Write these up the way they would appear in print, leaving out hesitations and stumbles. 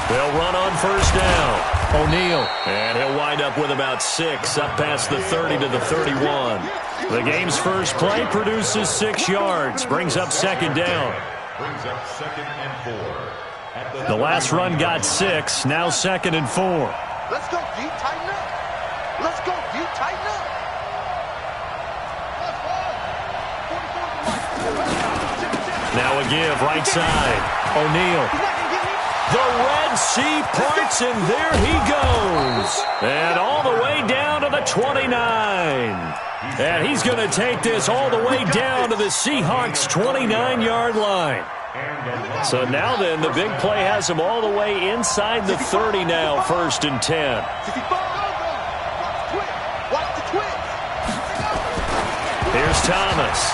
They'll run on first down. O'Neal. And he'll wind up with about 6 up past the 30 to the 31. The game's first play produces 6 yards. Brings up second down. Brings up 2nd and 4. The last run got 6. Now 2nd and 4. Let's go, D. Tighten up. Let's go, D. Tighten up. Now a give, right side. O'Neal. The Red Sea parts, and there he goes. And all the way down to the 29. And he's going to take this all the way down to the Seahawks' 29-yard line. So now then, the big play has him all the way inside the 30 now, 1st and 10. Here's Thomas.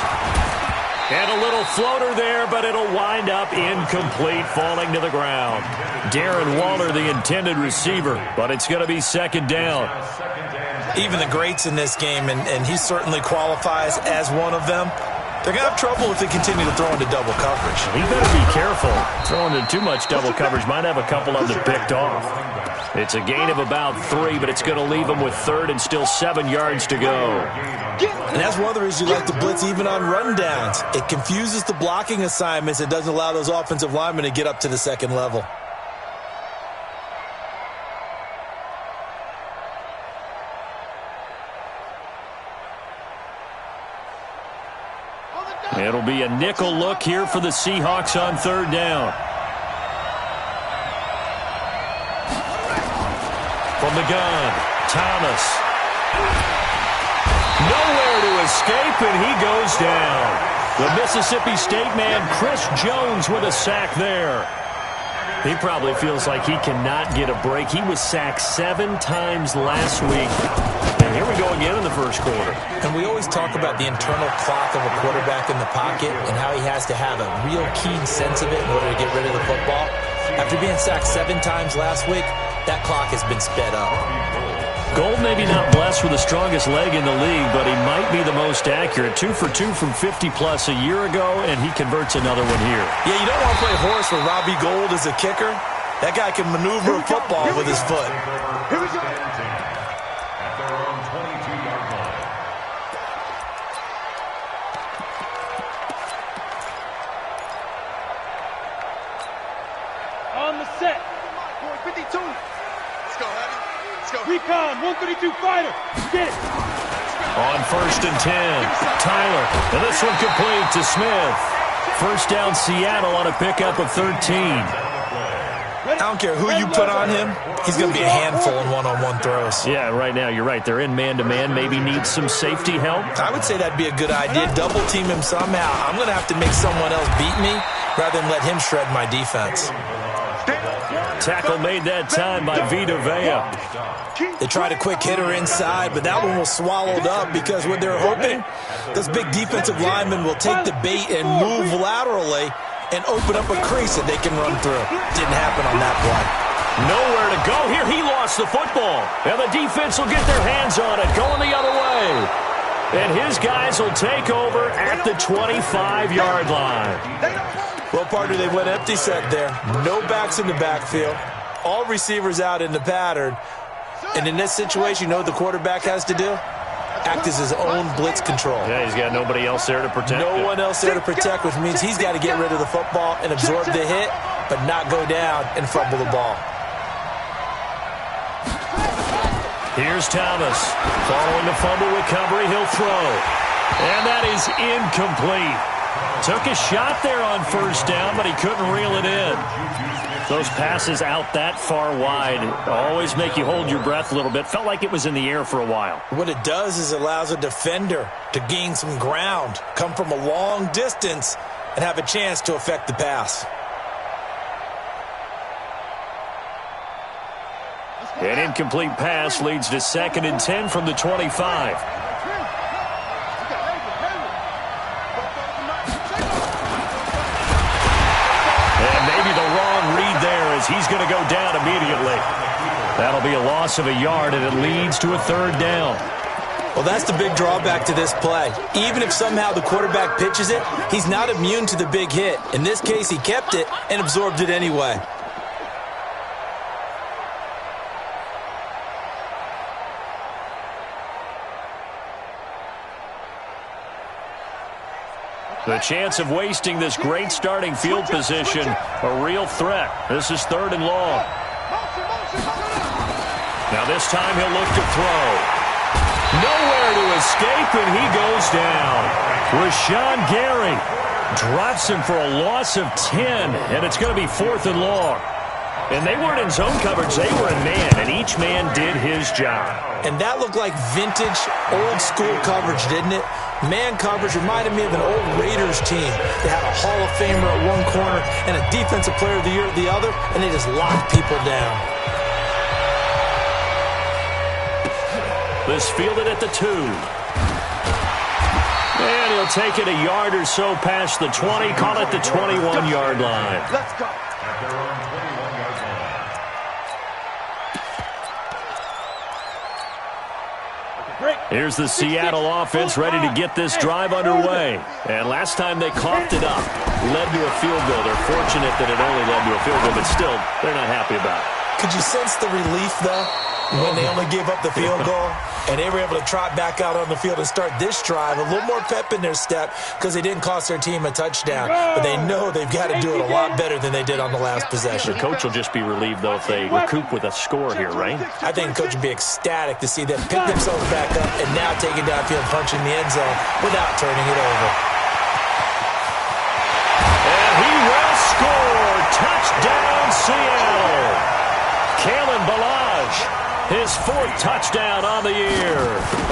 And a little floater there, but it'll wind up incomplete, falling to the ground. Darren Waller, the intended receiver, but it's going to be 2nd down. Even the greats in this game, and he certainly qualifies as one of them, they're going to have trouble if they continue to throw into double coverage. He better be careful. Throwing into too much double coverage might have a couple of them picked off. It's a gain of about 3, but it's going to leave him with 3rd and still 7 yards to go. And that's one of the reasons you like to blitz even on rundowns. It confuses the blocking assignments. It doesn't allow those offensive linemen to get up to the 2nd level. It'll be a nickel look here for the Seahawks on 3rd down. From the gun, Thomas. Nowhere to escape, and he goes down. The Mississippi State man, Chris Jones, with a sack there. He probably feels like he cannot get a break. He was sacked 7 times last week. And here we go again in the first quarter. And we always talk about the internal clock of a quarterback in the pocket and how he has to have a real keen sense of it in order to get rid of the football. After being sacked 7 times last week, that clock has been sped up. Gold maybe not blessed with the strongest leg in the league, but he might be the most accurate. 2 for 2 from 50-plus a year ago, and he converts another one here. Yeah, you don't want to play horse with Robbie Gold as a kicker. That guy can maneuver a football with his foot. Here we go. At their own 22-yard line. On the set. 52. Let's go, Abby. Let's go. Recon, 132 fighter. Get it. On 1st and 10, Tyler. And this one complete to Smith. First down, Seattle on a pickup of 13. I don't care who you put on him. He's going to be a handful in one-on-one throws. Yeah, right now, you're right. They're in man-to-man. Maybe needs some safety help. I would say that'd be a good idea. Double team him somehow. I'm going to have to make someone else beat me rather than let him shred my defense. Tackle made that time by Vita Vea. They tried a quick hitter inside, but that one was swallowed up because what they're hoping, those big defensive linemen will take the bait and move laterally and open up a crease that they can run through. Didn't happen on that play. Nowhere to go here. He lost the football. And the defense will get their hands on it, going the other way. And his guys will take over at the 25-yard line. Well, partner, they went empty set there. No backs in the backfield. All receivers out in the pattern. And in this situation, you know what the quarterback has to do? Act as his own blitz control. Yeah, he's got nobody else there to protect. No one else there to protect, which means he's got to get rid of the football and absorb the hit, but not go down and fumble the ball. Here's Thomas. Following the fumble recovery, he'll throw. And that is incomplete. Took a shot there on first down, but he couldn't reel it in. Those passes out that far wide always make you hold your breath a little bit. Felt like it was in the air for a while. What it does is it allows a defender to gain some ground, come from a long distance, and have a chance to affect the pass. An incomplete pass leads to 2nd and 10 from the 25. He's going to go down immediately. That'll be a loss of a yard, and it leads to a 3rd down. Well, that's the big drawback to this play. Even if somehow the quarterback pitches it, he's not immune to the big hit. In this case, he kept it and absorbed it anyway. The chance of wasting this great starting field position, a real threat. This is 3rd and long. Now this time he'll look to throw. Nowhere to escape, and he goes down. Rashawn Gary drops him for a loss of 10, and it's going to be 4th and long. And they weren't in zone coverage. They were in man, and each man did his job. And that looked like vintage, old-school coverage, didn't it? Man coverage reminded me of an old Raiders team. They had a Hall of Famer at one corner and a Defensive Player of the Year at the other, and they just locked people down. This fielded at the 2. And he'll take it a yard or so past the 20, call it the 21-yard line. Let's go. At their own 21-yard line. Here's the Seattle offense ready to get this drive underway. And last time they coughed it up, led to a field goal. They're fortunate that it only led to a field goal, but still, they're not happy about it. Could you sense the relief, though, when they only gave up the field goal? And they were able to trot back out on the field and start this drive. A little more pep in their step because they didn't cost their team a touchdown. But they know they've got to do it a lot better than they did on the last possession. The coach will just be relieved, though, if they recoup with a score here, right? I think the coach would be ecstatic to see them pick themselves back up and now take it downfield, punching the end zone without turning it over. And he will score. Touchdown, Seattle. Kalen Ballage. His 4th touchdown on the year,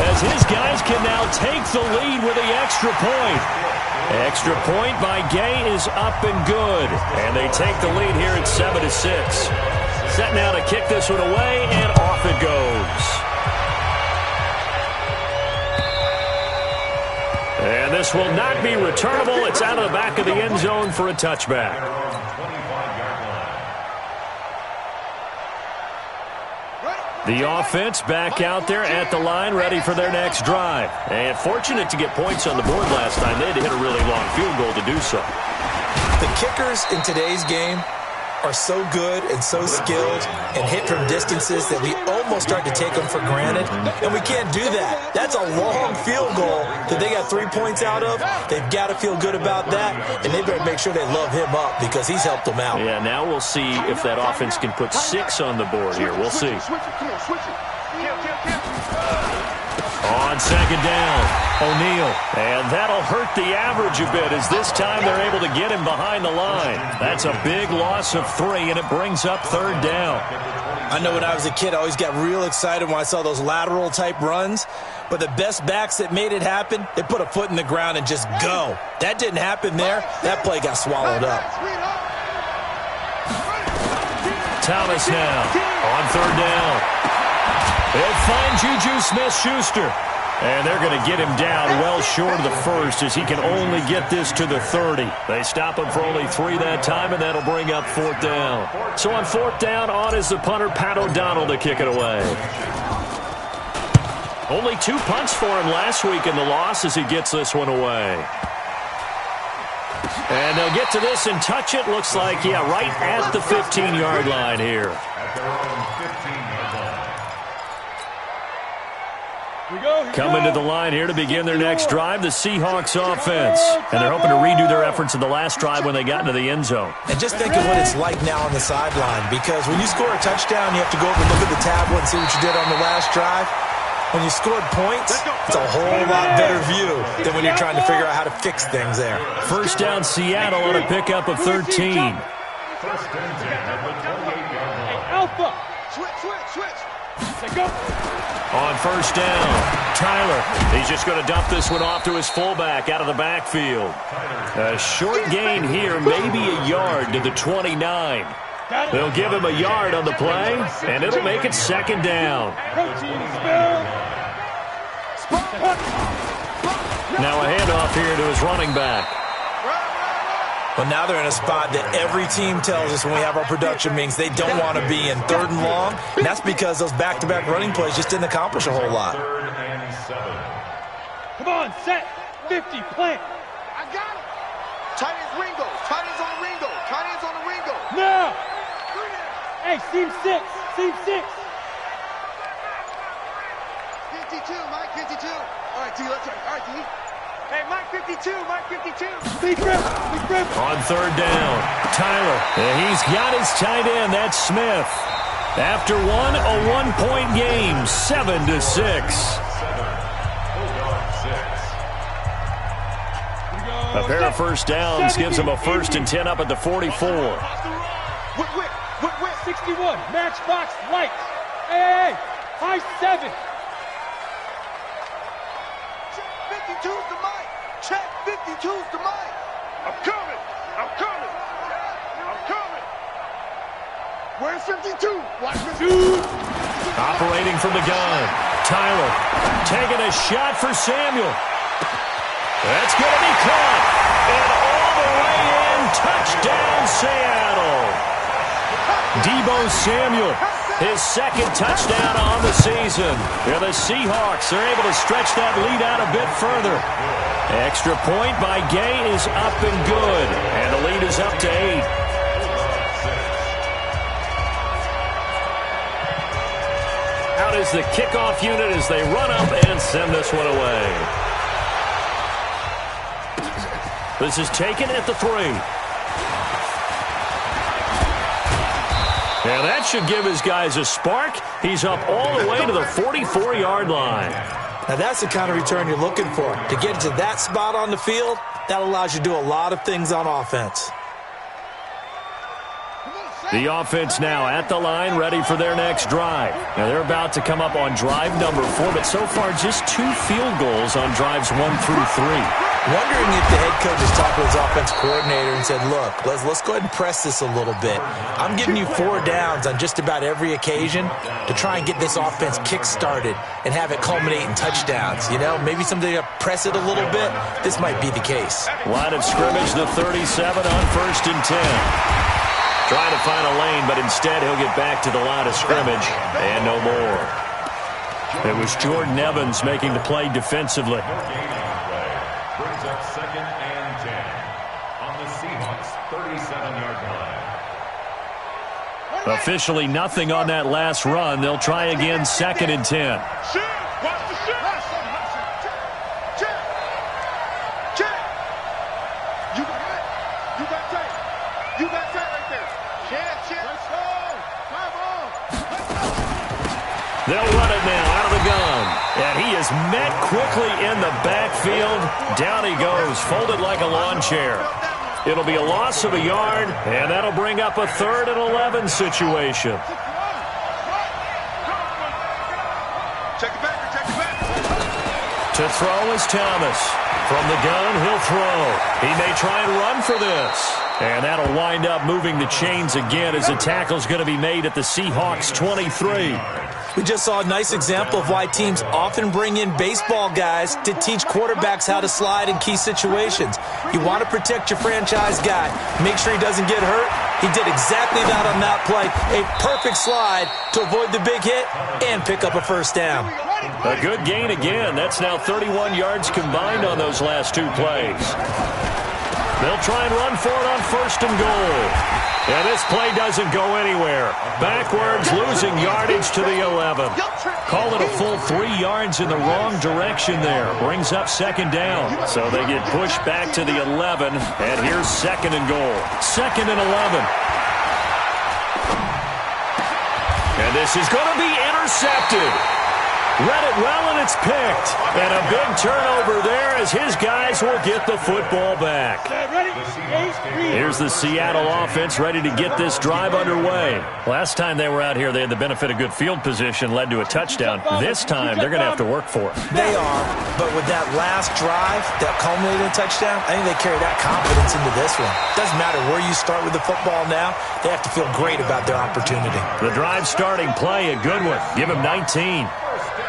as his guys can now take the lead with the extra point. Extra point by Gay is up and good, and they take the lead here at 7-6. Set now to kick this one away, and off it goes. And this will not be returnable. It's out of the back of the end zone for a touchback. The offense back out there at the line, ready for their next drive. And fortunate to get points on the board last time. They had to hit a really long field goal to do so. The kickers in today's game are so good and so skilled and hit from distances that we almost start to take them for granted. And we can't do that. That's a long field goal that they got 3 points out of. They've got to feel good about that, and they better make sure they love him up because he's helped them out. Yeah, now we'll see if that offense can put 6 on the board here. We'll see. On 2nd down, O'Neal. And that'll hurt the average a bit as this time they're able to get him behind the line. That's a big loss of 3, and it brings up 3rd down. I know when I was a kid, I always got real excited when I saw those lateral-type runs. But the best backs that made it happen, they put a foot in the ground and just go. That didn't happen there. That play got swallowed up. Thomas now on 3rd down. They'll find Juju Smith-Schuster. And they're going to get him down well short of the 1st as he can only get this to the 30. They stop him for only 3 that time, and that'll bring up 4th down. So on 4th down, on is the punter, Pat O'Donnell, to kick it away. Only 2 punts for him last week in the loss as he gets this one away. And they'll get to this and touch it. Looks like, yeah, right at the 15-yard line here. At their own 15-yard line. Coming to the line here to begin their next drive, the Seahawks offense. And they're hoping to redo their efforts in the last drive when they got into the end zone. And just think of what it's like now on the sideline, because when you score a touchdown, you have to go over and look at the tablet and see what you did on the last drive. When you scored points, it's a whole lot better view than when you're trying to figure out how to fix things there. 1st down, Seattle on a pickup of 13. 1st and 10 at the 28-yard line. Alpha. Switch. Go. On 1st down, Tyler. He's just going to dump this one off to his fullback out of the backfield. A short gain here, maybe a yard to the 29. They'll give him a yard on the play, and it'll make it 2nd down. Now a handoff here to his running back. But now they're in a spot that every team tells us when we have our production meetings they don't want to be in, 3rd and long. And that's because those back-to-back running plays just didn't accomplish a whole lot. Come on, set. 50, plant. I got it. Tight ends Ringo. Tight ends on the Ringo. Tight ends on the Ringo. Now. Hey, seam 6. Seam 6. 52, Mike 52. All right, D, let's go. All right, D. Hey, Mike 52, Mike 52. Big rip. Big rip. On third down, Tyler. And he's got his tight end. That's Smith. After one, a one-point game, 7-6. A pair of first downs gives him a 1st and 10 up at the 44. Whip. 61, matchbox, light. Hey, high 7. Check 52's the mic. Check 52's the mic. I'm coming. Where's 52? Watch 52. Operating from the gun, Tyler taking a shot for Samuel. That's going to be caught. And all the way in, touchdown Seattle. Deebo Samuel, his 2nd touchdown on the season. And the Seahawks are able to stretch that lead out a bit further. Extra point by Gay is up and good. And the lead is up to 8. Out is the kickoff unit as they run up and send this one away. This is taken at the 3. And that should give his guys a spark. He's up all the way to the 44-yard line. Now that's the kind of return you're looking for. To get to that spot on the field, that allows you to do a lot of things on offense. The offense now at the line, ready for their next drive. Now they're about to come up on drive number 4, but so far just 2 field goals on drives 1 through 3. Wondering if the head coach has talked to his offense coordinator and said, look, let's go ahead and press this a little bit. I'm giving you 4 downs on just about every occasion to try and get this offense kick-started and have it culminate in touchdowns. You know, maybe something to press it a little bit. This might be the case. Line of scrimmage, the 37 on 1st and 10. Trying to find a lane, but instead he'll get back to the line of scrimmage and no more. It was Jordan Evans making the play defensively. Brings up 2nd and 10 on the Seahawks 37-yard line. Officially nothing on that last run. They'll try again 2nd and 10. They'll run it now out of the gun. And he is met quickly in the backfield. Down he goes, folded like a lawn chair. It'll be a loss of a yard, and that'll bring up a 3rd and 11 situation. To throw is Thomas. From the gun, he'll throw. He may try and run for this. And that'll wind up moving the chains again as the tackle's going to be made at the Seahawks 23. We just saw a nice example of why teams often bring in baseball guys to teach quarterbacks how to slide in key situations. You want to protect your franchise guy. Make sure he doesn't get hurt. He did exactly that on that play. A perfect slide to avoid the big hit and pick up a 1st down. A good gain again. That's now 31 yards combined on those last 2 plays. They'll try and run for it on 1st and goal. And this play doesn't go anywhere. Backwards, losing yardage to the 11. Call it a full 3 yards in the wrong direction there. Brings up 2nd down. So they get pushed back to the 11. And here's 2nd and goal. 2nd and 11. And this is going to be intercepted. Read it well, and it's picked. And a big turnover there as his guys will get the football back. Here's the Seattle offense ready to get this drive underway. Last time they were out here, they had the benefit of good field position, led to a touchdown. This time, they're going to have to work for it. They are, but with that last drive that culminated in a touchdown, I think they carry that confidence into this one. Doesn't matter where you start with the football now, they have to feel great about their opportunity. The drive starting play, a good one. Give him 19.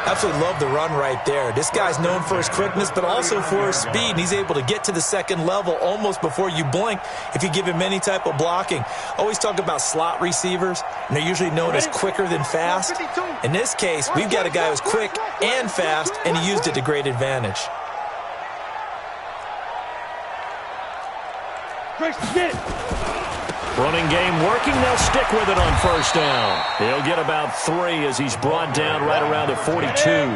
Absolutely love the run right there. This guy's known for his quickness, but also for his speed. And he's able to get to the second level almost before you blink if you give him any type of blocking. Always talk about slot receivers, and they're usually known as quicker than fast. In this case, we've got a guy who's quick and fast, and he used it to great advantage. Running game working. They'll stick with it on first down. He'll get about 3 as he's brought down right around the 42. Jared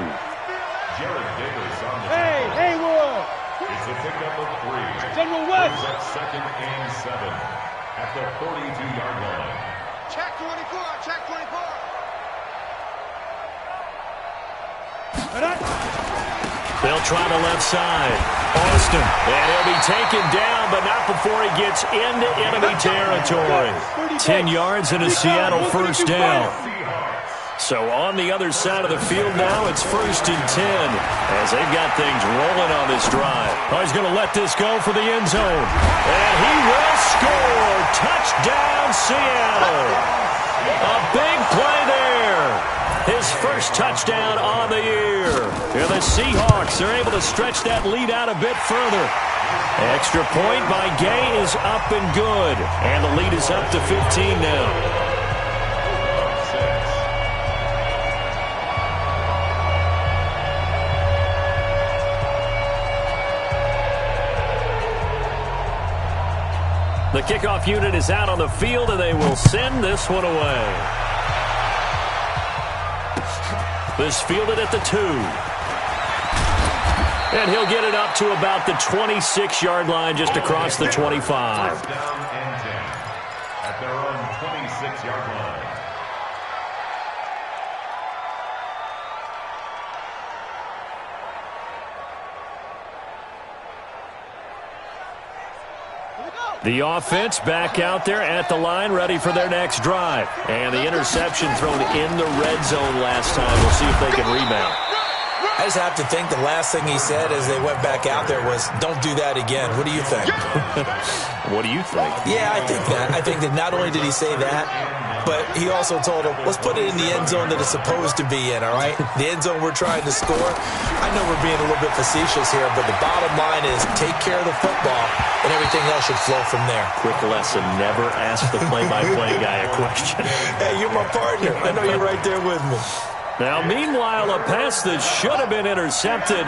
Davis on the Haywood. It's a pickup of 3. General West. Brings up 2nd and 7 at the 42-yard line. Check 24, check 24. They'll try the left side. Austin. And he'll be taken down, but not before he gets into enemy territory. 10 yards and a Seattle first down. So on the other side of the field now, it's 1st and 10 as they've got things rolling on this drive. Oh, he's going to let this go for the end zone. And he will score. Touchdown, Seattle. A big play there. His first touchdown on the year. And the Seahawks are able to stretch that lead out a bit further. Extra point by Gay is up and good. And the lead is up to 15 now. The kickoff unit is out on the field, and they will send this one away. This fielded at the 2. And he'll get it up to about the 26-yard line, just across the 25. First down and 10 at their own 26-yard line. The offense back out there at the line, ready for their next drive. And the interception thrown in the red zone last time. We'll see if they can rebound. I just have to think the last thing he said as they went back out there was, don't do that again. What do you think? What do you think? Yeah, I think that. I think that not only did he say that, but he also told him, let's put it in the end zone that it's supposed to be in, all right? The end zone we're trying to score. I know we're being a little bit facetious here, but the bottom line is take care of the football, and everything else should flow from there. Quick lesson, never ask the play-by-play guy a question. Hey, you're my partner. I know you're right there with me. Now, meanwhile, a pass that should have been intercepted,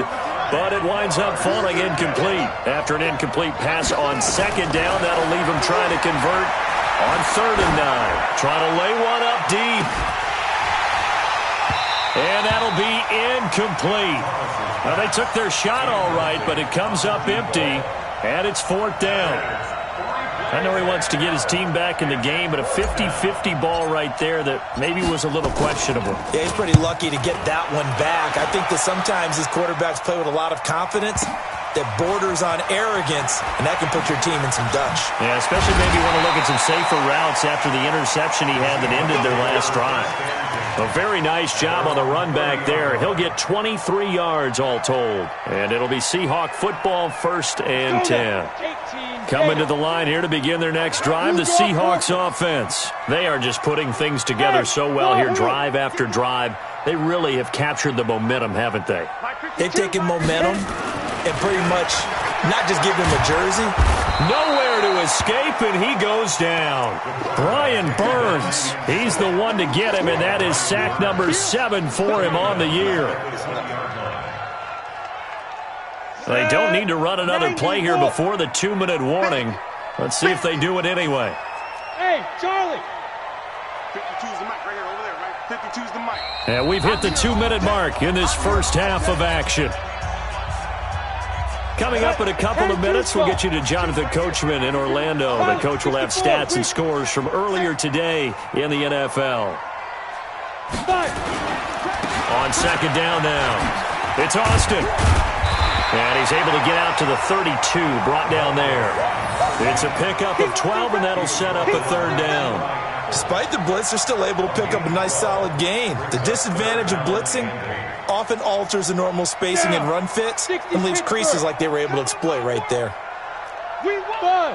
but it winds up falling incomplete. After an incomplete pass on second down, that'll leave him trying to convert on 3rd and 9. Trying to lay one up deep. And that'll be incomplete. Now, they took their shot all right, but it comes up empty, and it's 4th down. I know he wants to get his team back in the game, but a 50-50 ball right there that maybe was a little questionable. Yeah, he's pretty lucky to get that one back. I think that sometimes his quarterbacks play with a lot of confidence that borders on arrogance, and that can put your team in some dutch. Yeah, especially maybe want to look at some safer routes after the interception he had that ended their last drive. A very nice job on the run back there. He'll get 23 yards all told. And it'll be Seahawk football, 1st and 10. Coming to the line here to begin their next drive, the Seahawks offense. They are just putting things together so well here, drive after drive. They really have captured the momentum, haven't they? They've taken momentum and pretty much not just give him a jersey. Nowhere to escape, and he goes down. Brian Burns, he's the one to get him, and that is sack number 7 for him on the year. They don't need to run another play here before the 2-minute warning. Let's see if they do it anyway. Hey, Charlie. 52's the mic right here over there, right? 52's the mic. And we've hit the 2-minute mark in this first half of action. Coming up in a couple of minutes, we'll get you to Jonathan Coachman in Orlando. The coach will have stats and scores from earlier today in the NFL. On second down now, it's Austin. And he's able to get out to the 32, brought down there. It's a pickup of 12, and that'll set up a 3rd down. Despite the blitz, they're still able to pick up a nice, solid gain. The disadvantage of blitzing often alters the normal spacing and run fits and leaves creases like they were able to exploit right there. Five.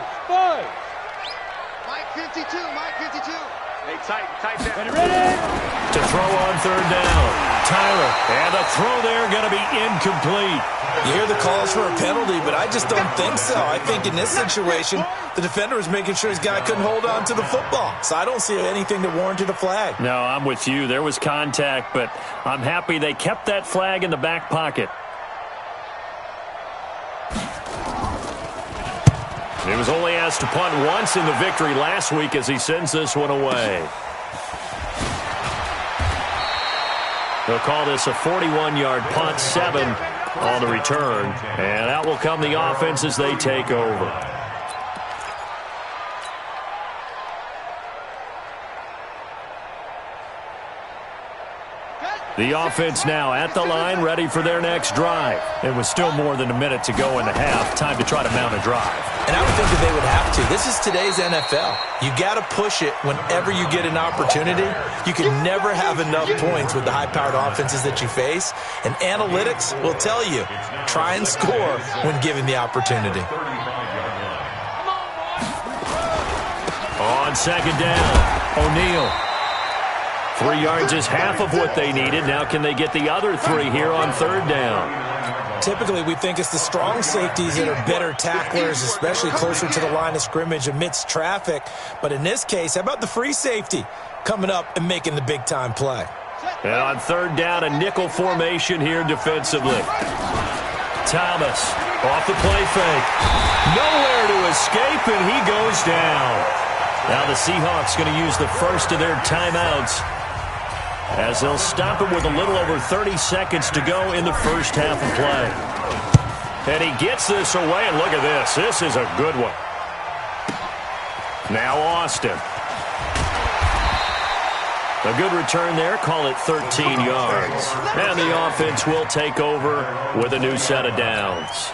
Mike 52, Mike 52. Hey, tight that. Ready? to throw on third down. Tyler, and the throw there going to be incomplete. You hear the calls for a penalty, but I just don't think so. I think in this situation, the defender was making sure his guy couldn't hold on to the football. So I don't see anything that warranted a flag. No, I'm with you. There was contact, but I'm happy they kept that flag in the back pocket. He was only asked to punt once in the victory last week as he sends this one away. They'll call this a 41-yard punt, 7 on the return. And out will come the offense as they take over. The offense now at the line, ready for their next drive. It was still more than a minute to go in the half. Time to try to mount a drive. And I would think that they would have to. This is today's NFL. You got to push it whenever you get an opportunity. You can never have enough points with the high-powered offenses that you face. And analytics will tell you, try and score when given the opportunity. On second down, O'Neal. 3 yards is half of what they needed. Now can they get the other 3 here on third down? Typically, we think it's the strong safeties that are better tacklers, especially closer to the line of scrimmage amidst traffic. But in this case, how about the free safety coming up and making the big-time play? And on third down, a nickel formation here defensively. Thomas off the play fake. Nowhere to escape, and he goes down. Now the Seahawks going to use the first of their timeouts as they'll stop him with a little over 30 seconds to go in the first half of play. And he gets this away, and look at this. This is a good one. Now Austin. A good return there. Call it 13 yards. And the offense will take over with a new set of downs.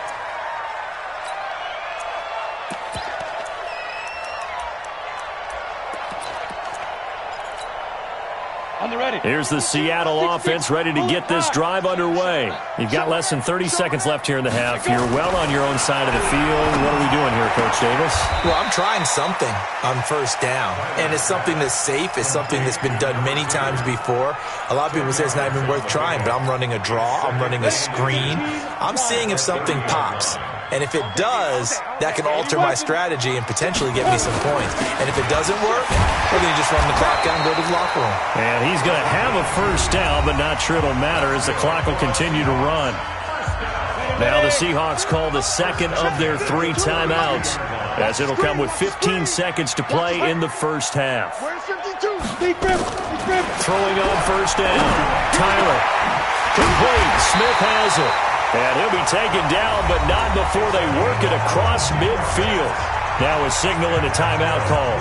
Here's the Seattle offense ready to get this drive underway. You've got less than 30 seconds left here in the half. You're well on your own side of the field. What are we doing here, Coach Davis? Well, I'm trying something on first down, and it's something that's safe. It's something that's been done many times before. A lot of people say it's not even worth trying, but I'm running a draw. I'm running a screen. I'm seeing if something pops. And if it does, that can alter my strategy and potentially get me some points. And if it doesn't work, we're going to just run the clock down and go to the locker room. And he's going to have a first down, but not sure it'll matter as the clock will continue to run. Now the Seahawks call the second of their 3 timeouts as it'll come with 15 seconds to play in the first half. Throwing on first down. Tyler. Complete. Smith has it. And he'll be taken down, but not before they work it across midfield. Now a signal and a timeout call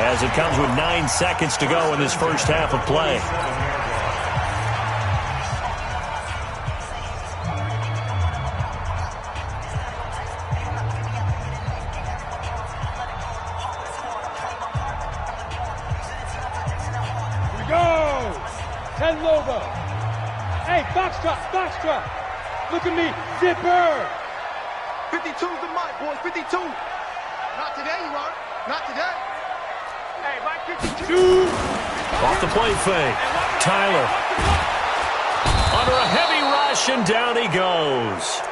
as it comes with 9 seconds to go in this first half of play. Here we go! 10 logo. Hey, foxtrot. Look at me, zipper! 52's the mic, boys, 52. Not today, you are. Not today. Hey, Mike 52. Off the play fake. Tyler. Under a heavy rush, and down he goes.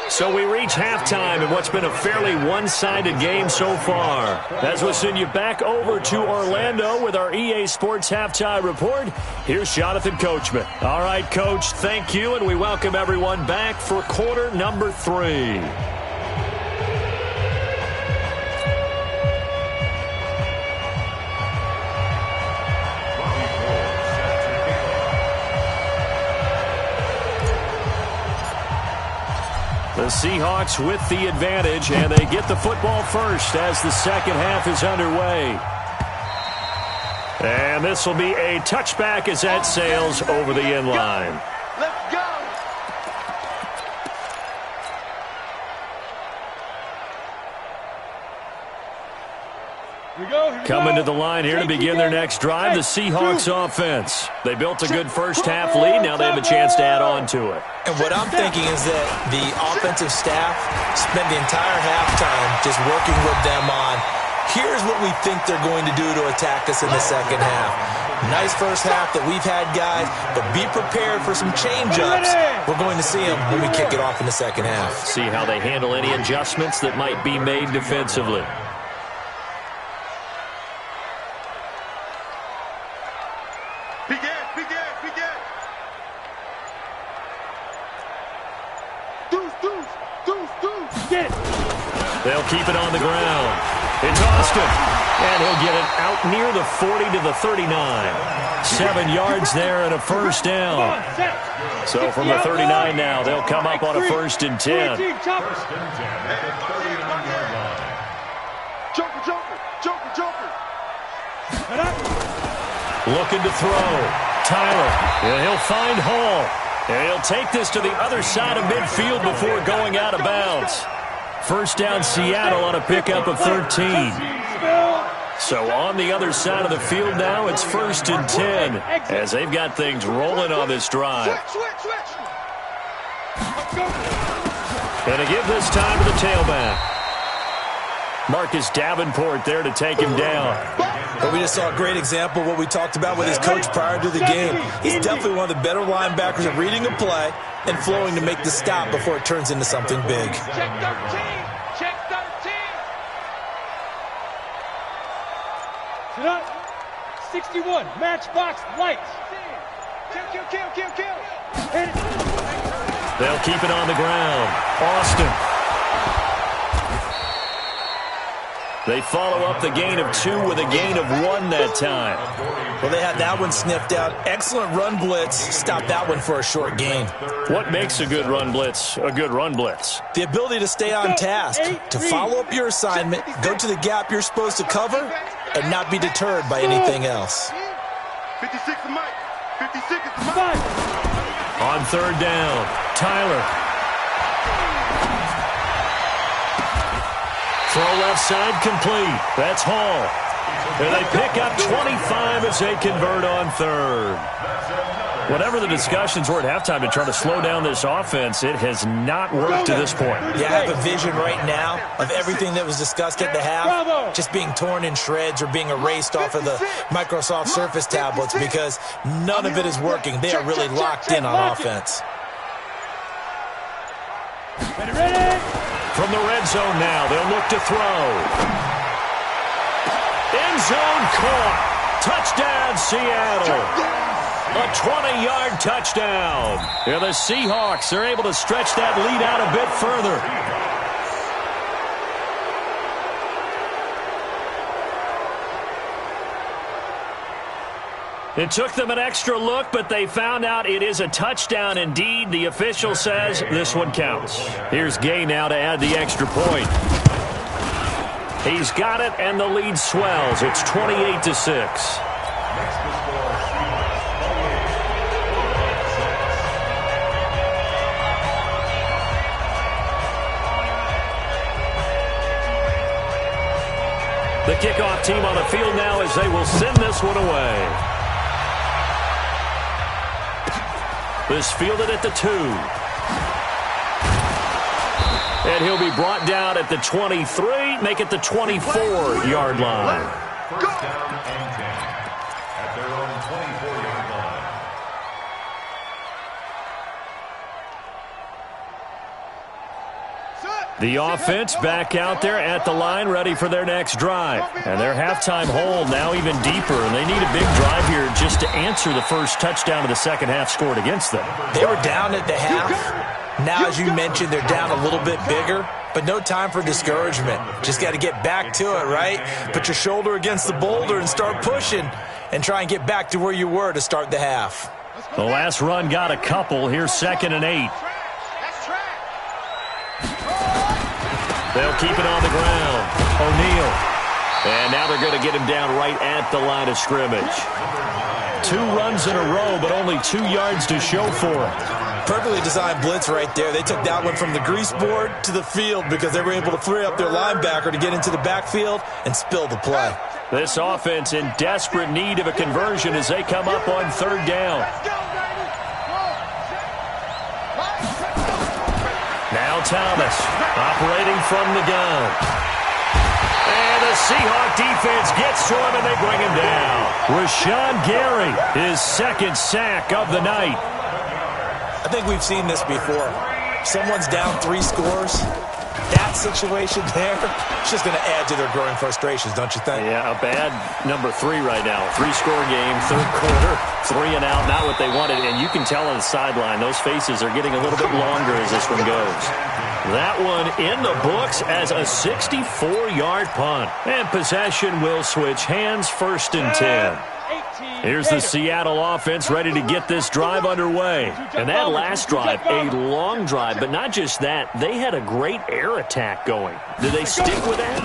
So we reach halftime in what's been a fairly one-sided game so far. As we'll send you back over to Orlando with our EA Sports Halftime Report, here's Jonathan Coachman. All right, Coach, thank you, and we welcome everyone back for quarter number 3. The Seahawks with the advantage, and they get the football first as the second half is underway. And this will be a touchback as that sails over the end line. Let's go. Coming to the line here to begin their next drive, the Seahawks offense. They built a good first half lead. Now they have a chance to add on to it. And what I'm thinking is that the offensive staff spent the entire halftime just working with them on Here's what we think they're going to do to attack us in the second half. Nice first half that we've had, guys, but be prepared for some change-ups. We're going to see them when we kick it off in the second half. See how they handle any adjustments that might be made defensively. They'll keep it on the ground. It's Austin. And he'll get it out near the 40 to the 39. 7 yards there and a first down. So from the 39 now, they'll come up on a 1st and 10. 1st and 10 at the 39-yard line. Joker. Looking to throw. Tyler. And he'll find Hall. And he'll take this to the other side of midfield before going out of bounds. First down Seattle on a pickup of 13. So on the other side of the field now, it's 1st and 10 as they've got things rolling on this drive. And to give this time to the tailback. Marcus Davenport there to take him down. But we just saw a great example of what we talked about with his coach prior to the game. He's definitely one of the better linebackers at reading a play and flowing to make the stop before it turns into something big. Check 13. 61, matchbox lights. Kill. Hit it. They'll keep it on the ground. Austin. They follow up the gain of 2 with a gain of 1 that time. Well, they had that one sniffed out. Excellent run blitz. Stopped that one for a short gain. What makes a good run blitz a good run blitz? The ability to stay on task, to follow up your assignment, go to the gap you're supposed to cover, and not be deterred by anything else. 56 is Mike. 56 is Mike. On 3rd down, Tyler. Throw left side complete. That's Hall. And they pick up 25 as they convert on 3rd. Whatever the discussions were at halftime to try to slow down this offense, it has not worked to this point. Yeah, I have a vision right now of everything that was discussed at the half just being torn in shreds or being erased off of the Microsoft Surface tablets because none of it is working. They are really locked in on offense. Ready? From the red zone now, they'll look to throw. End zone caught. Touchdown, Seattle. A 20-yard touchdown. Yeah, the Seahawks are able to stretch that lead out a bit further. It took them an extra look, but they found out it is a touchdown indeed. The official says this one counts. Here's Gay now to add the extra point. He's got it, and the lead swells. It's 28-6. The kickoff team on the field now as they will send this one away. This fielded at the 2. And he'll be brought down at the 23, make it the 24-yard line. First down and 10 at their own 24-yard line. The offense back out there at the line, ready for their next drive. And their halftime hole now even deeper, and they need a big drive here just to answer the first touchdown of the second half scored against them. They were down at the half. Now, as you mentioned, they're down a little bit bigger, but no time for discouragement. Just got to get back to it, right? Put your shoulder against the boulder and start pushing and try and get back to where you were to start the half. The last run got a couple. Here's 2nd and 8. They'll keep it on the ground. O'Neal. And now they're going to get him down right at the line of scrimmage. 2 runs in a row, but only 2 yards to show for him. Perfectly designed blitz right there. They took that one from the grease board to the field because they were able to free up their linebacker to get into the backfield and spill the play. This offense in desperate need of a conversion as they come up on 3rd down. Now Thomas operating from the gun. And the Seahawk defense gets to him, and they bring him down. Rashawn Gary, his second sack of the night. I think we've seen this before. Someone's down 3 scores. That situation there, it's just going to add to their growing frustrations, don't you think? Yeah, a bad number 3 right now. 3-score game, third quarter, 3 and out, not what they wanted. And you can tell on the sideline, those faces are getting a little bit longer as this one goes. That one in the books as a 64-yard punt. And possession will switch hands, 1st and 10. Here's the Seattle offense ready to get this drive underway. And that last drive, a long drive, but not just that. They had a great air attack going. Did they stick with that?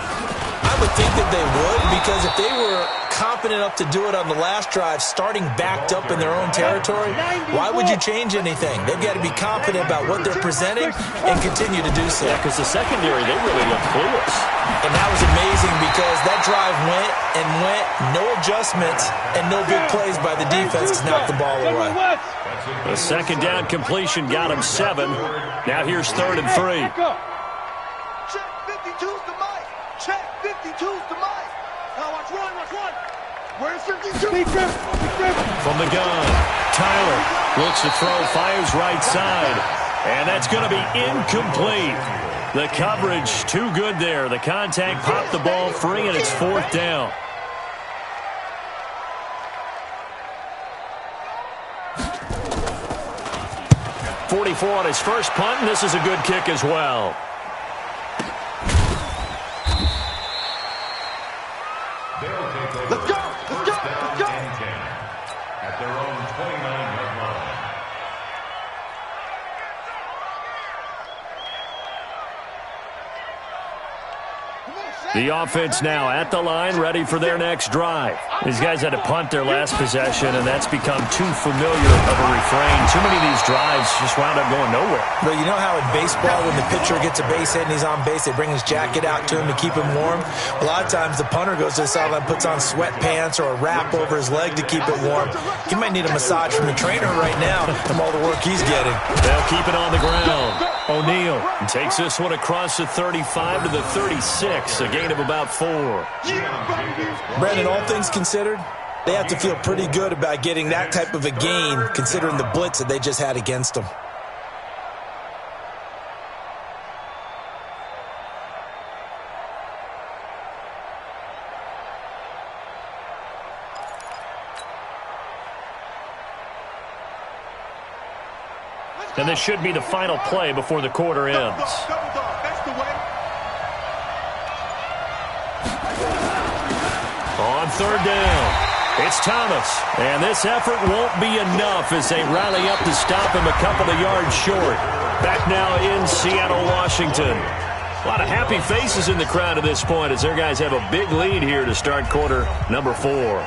I would think that they would, because if they were confident enough to do it on the last drive, starting backed up in their own territory, why would you change anything? They've got to be confident about what they're presenting and continue to do so. Yeah, because the secondary, they really looked clueless. And that was amazing because that drive went and went, no adjustments, and no big plays by the defense to knock the ball away. The second down completion got him 7. Now here's 3rd and 3. Check 52's the mic. Check 52's the mic. Now watch one. Where's 52? From the gun, Tyler looks to throw, fires right side. And that's going to be incomplete. The coverage too good there. The contact popped the ball free, and it's 4th down. .44 on his first punt, and this is a good kick as well. Let's go. At their own 29-yard line. The offense now at the line, ready for their next drive. These guys had to punt their last possession, and that's become too familiar of a refrain. Too many of these drives just wound up going nowhere. But you know how in baseball, when the pitcher gets a base hit and he's on base, they bring his jacket out to him to keep him warm? A lot of times the punter goes to the sideline, puts on sweatpants or a wrap over his leg to keep it warm. He might need a massage from the trainer right now from all the work he's getting. They'll keep it on the ground. O'Neal takes this one across the 35 to the 36, a gain of about 4. Brandon, all things considered, they have to feel pretty good about getting that type of a gain, considering the blitz that they just had against them. And this should be the final play before the quarter ends. That's the way. On 3rd down, it's Thomas. And this effort won't be enough as they rally up to stop him a couple of yards short. Back now in Seattle, Washington. A lot of happy faces in the crowd at this point as their guys have a big lead here to start quarter number 4.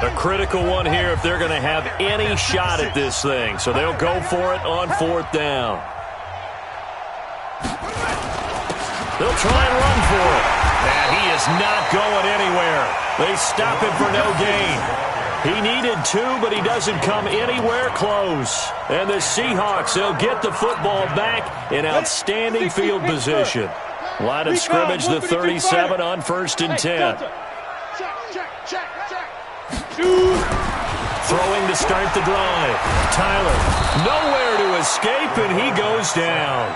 A critical one here if they're going to have any shot at this thing. So they'll go for it on 4th down. They'll try and run for it. And he is not going anywhere. They stop him for no gain. He needed 2, but he doesn't come anywhere close. And the Seahawks, they'll get the football back in outstanding field position. Line of scrimmage, the 37 on 1st and 10. Throwing to start the drive. Tyler, nowhere to escape, and he goes down.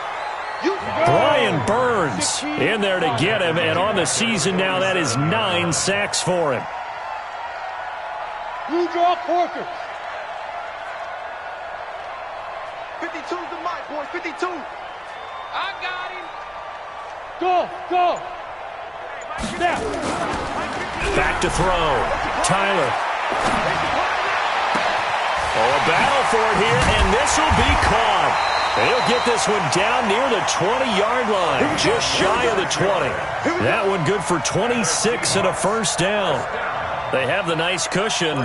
Brian Burns in there to get him, and on the season now, that is 9 sacks for him. Blue draw Corker. 52's the mic, boys. 52. I got him. Go. Snap. Back to throw. Tyler. Oh, a battle for it here, and this will be caught. They'll get this one down near the 20-yard line, just shy of the 20. That one good for 26 and a 1st down. They have the nice cushion.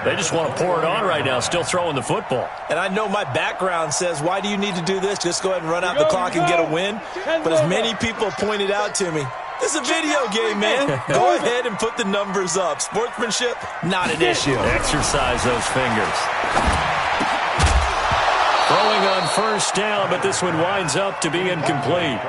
They just want to pour it on right now, still throwing the football. And I know my background says, why do you need to do this? Just go ahead and run out the clock and get a win. But as many people pointed out to me, This is a video game, man. Go ahead and put the numbers up. Sportsmanship, not an issue. Exercise those fingers. Throwing on first down, but this one winds up to be incomplete.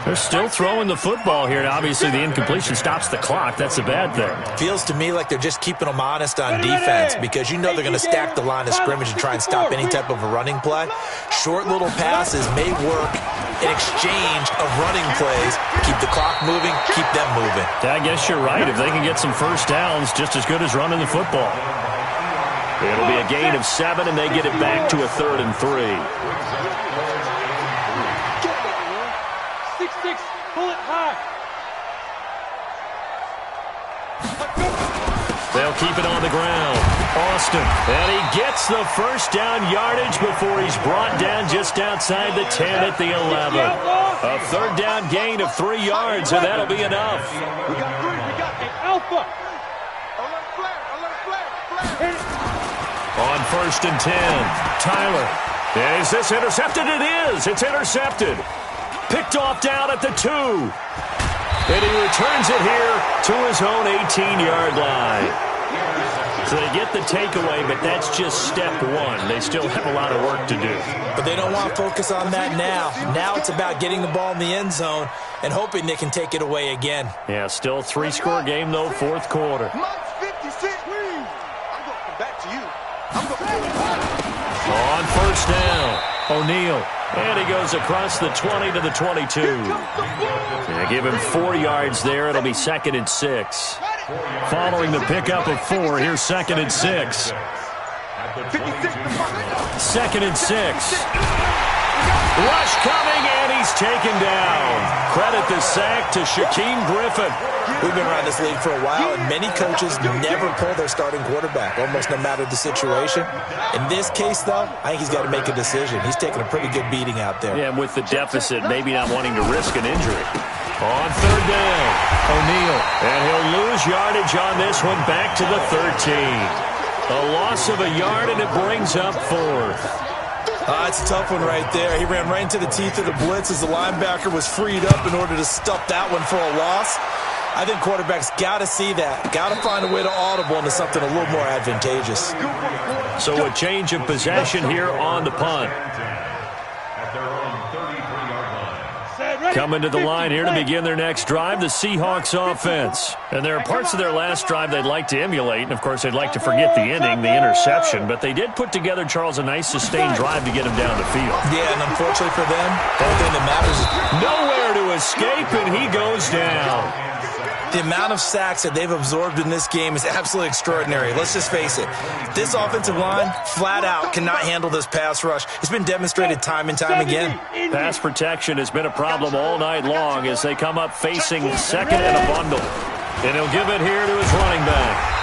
They're still throwing the football here, and obviously the incompletion stops the clock. That's a bad thing. Feels to me like they're just keeping them honest on defense because you know they're going to stack the line of scrimmage and try and stop any type of a running play. Short little passes may work in exchange of running plays. Keep the clock moving, keep them moving. I guess you're right. If they can get some first downs, just as good as running the football. It'll be a gain of 7, and they get it back to a 3rd and 3. 6-6, pull it high. They'll keep it on the ground. Austin, and he gets the first down yardage before he's brought down just outside the 10 at the 11. A 3rd down gain of 3 yards, and that'll be enough. We got 3. We got an alpha. Alert flare. Alert flare. Hit it. On 1st and 10, Tyler. Is this intercepted? It is. It's intercepted. Picked off down at the 2. And he returns it here to his own 18-yard line. So they get the takeaway, but that's just step 1. They still have a lot of work to do. But they don't want to focus on that now. Now it's about getting the ball in the end zone and hoping they can take it away again. Yeah, still 3-score game, though, 4th quarter. Month 56. I'm going to come back to you. On 1st down, O'Neal. And he goes across the 20 to the 22. They give him 4 yards there. It'll be 2nd and 6. Following the pickup of 4, here's 2nd and 6. 2nd and 6. Rush coming, and he's taken down. Credit the sack to Shaquem Griffin. We've been around this league for a while, and many coaches never pull their starting quarterback, almost no matter the situation. In this case, though, I think he's got to make a decision. He's taking a pretty good beating out there. Yeah, and with the deficit, maybe not wanting to risk an injury. On 3rd down, O'Neal. And he'll lose yardage on this one back to the 13. A loss of a yard, and it brings up 4th. It's a tough one right there. He ran right into the teeth of the blitz as the linebacker was freed up in order to stuff that one for a loss. I think quarterbacks got to see that. Got to find a way to audible into something a little more advantageous. So a change of possession here on the punt. Coming to the line here to begin their next drive, the Seahawks offense. And there are parts of their last drive they'd like to emulate, and of course they'd like to forget the ending, the interception, but they did put together, Charles, a nice sustained drive to get him down the field. Yeah, and unfortunately for them, the only thing that matters is nowhere to escape, and he goes down. the amount of sacks that they've absorbed in this game is absolutely extraordinary. Let's just face it. This offensive line, flat out, cannot handle this pass rush. It's been demonstrated time and time again. Pass protection has been a problem all night long as they come up facing second and a bundle. And he'll give it here to his running back.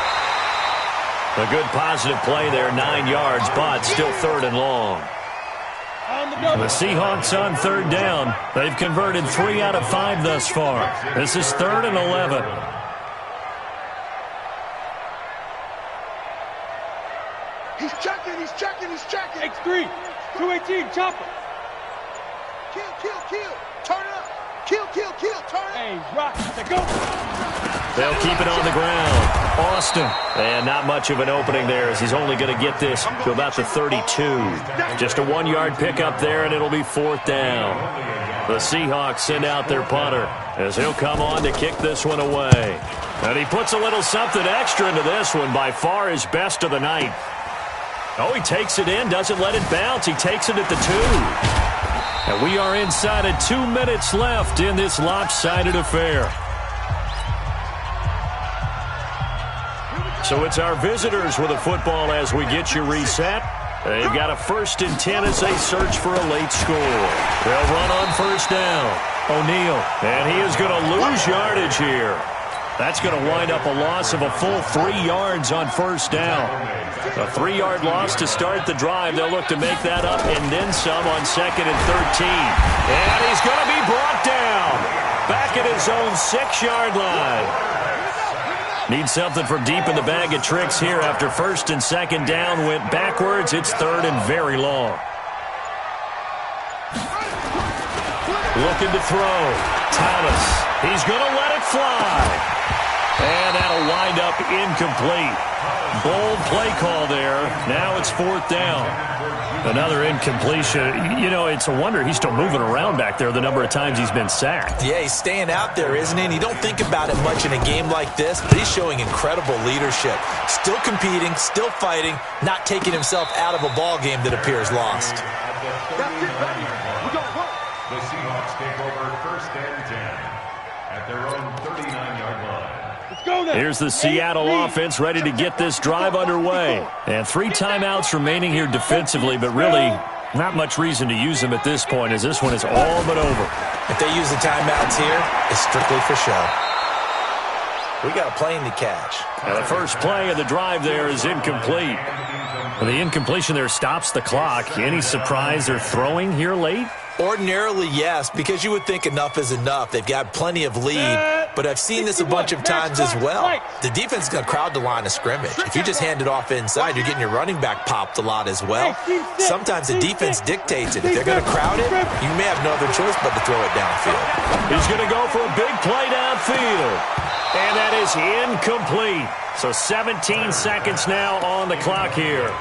A good positive play there, 9 yards, but still third and long. The Seahawks on third down. They've converted 3 out of 5 thus far. This is 3rd and 11. He's checking, he's checking, he's checking. X3, 218, chopper. Kill, kill, kill. Turn it up. Kill, kill, kill. Turn it up. Hey, rock, go. They'll keep it on the ground. Austin. And not much of an opening there as he's only going to get this to about the 32. Just a 1-yard pickup there, and it'll be 4th down. The Seahawks send out their punter as he'll come on to kick this one away. And he puts a little something extra into this one, by far his best of the night. Oh, he takes it in, doesn't let it bounce. He takes it at the 2. And we are inside of 2 minutes left in this lopsided affair. So it's our visitors with a football as we get you reset. They've got a 1st and 10 as they search for a late score. They'll run on 1st down. O'Neal, and he is going to lose yardage here. That's going to wind up a loss of a full 3 yards on 1st down. A 3-yard loss to start the drive. They'll look to make that up and then some on 2nd and 13. And he's going to be brought down back at his own 6-yard line. Need something from deep in the bag of tricks here after 1st and 2nd down went backwards. It's 3rd and very long. Looking to throw. Thomas. He's going to let it fly. And that'll wind up incomplete. Bold play call there. Now it's 4th down. Another incompletion. You know, it's a wonder he's still moving around back there the number of times he's been sacked. Yeah, he's staying out there, isn't he? And you don't think about it much in a game like this, but he's showing incredible leadership. Still competing, still fighting, not taking himself out of a ball game that appears lost. That's it, baby. We're going to work. The Seahawks take over 1st and 10 at their own 39-yard line. Here's the Seattle offense ready to get this drive underway. And 3 timeouts remaining here defensively, but really not much reason to use them at this point as this one is all but over. If they use the timeouts here, it's strictly for show. We got a plane to catch. And the first play of the drive there is incomplete. And the incompletion there stops the clock. Any surprise they're throwing here late? Ordinarily, yes, because you would think enough is enough. They've got plenty of lead, but I've seen this a bunch of times as well. The defense is going to crowd the line of scrimmage. If you just hand it off inside, you're getting your running back popped a lot as well. Sometimes the defense dictates it. If they're going to crowd it, you may have no other choice but to throw it downfield. He's going to go for a big play downfield. And that is incomplete. So 17 seconds now on the clock here.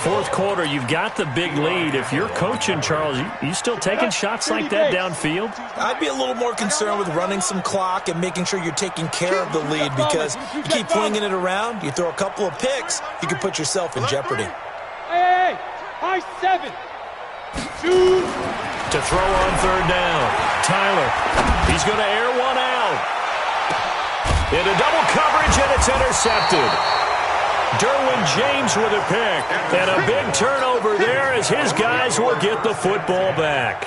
4th quarter, you've got the big lead. If you're coaching, Charles, you still taking shots like that downfield? I'd be a little more concerned with running some clock and making sure you're taking care of the lead, because you keep flinging it around, you throw a couple of picks, you can put yourself in jeopardy. Hey, high 7. 2. To throw on 3rd down. Tyler, he's going to air one out. Into double coverage, and it's intercepted. Derwin James with a pick. And a big turnover there as his guys will get the football back.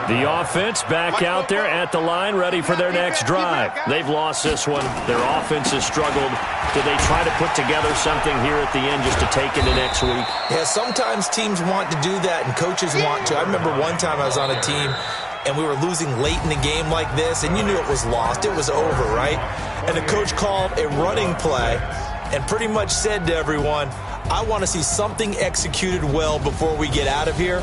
The offense back out there at the line, ready for their next drive. They've lost this one. Their offense has struggled. Did they try to put together something here at the end just to take into next week? Yeah, sometimes teams want to do that and coaches want to. I remember one time I was on a team and we were losing late in the game like this, and you knew it was lost. It was over, right? And the coach called a running play and pretty much said to everyone, I want to see something executed well before we get out of here.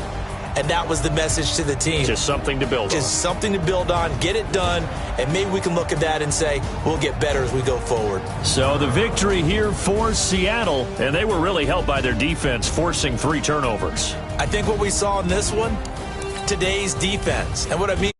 And that was the message to the team. Just something to build on. Just something to build on, get it done, and maybe we can look at that and say, we'll get better as we go forward. So the victory here for Seattle, and they were really helped by their defense, forcing 3 turnovers. I think what we saw in this one, today's defense. And what I mean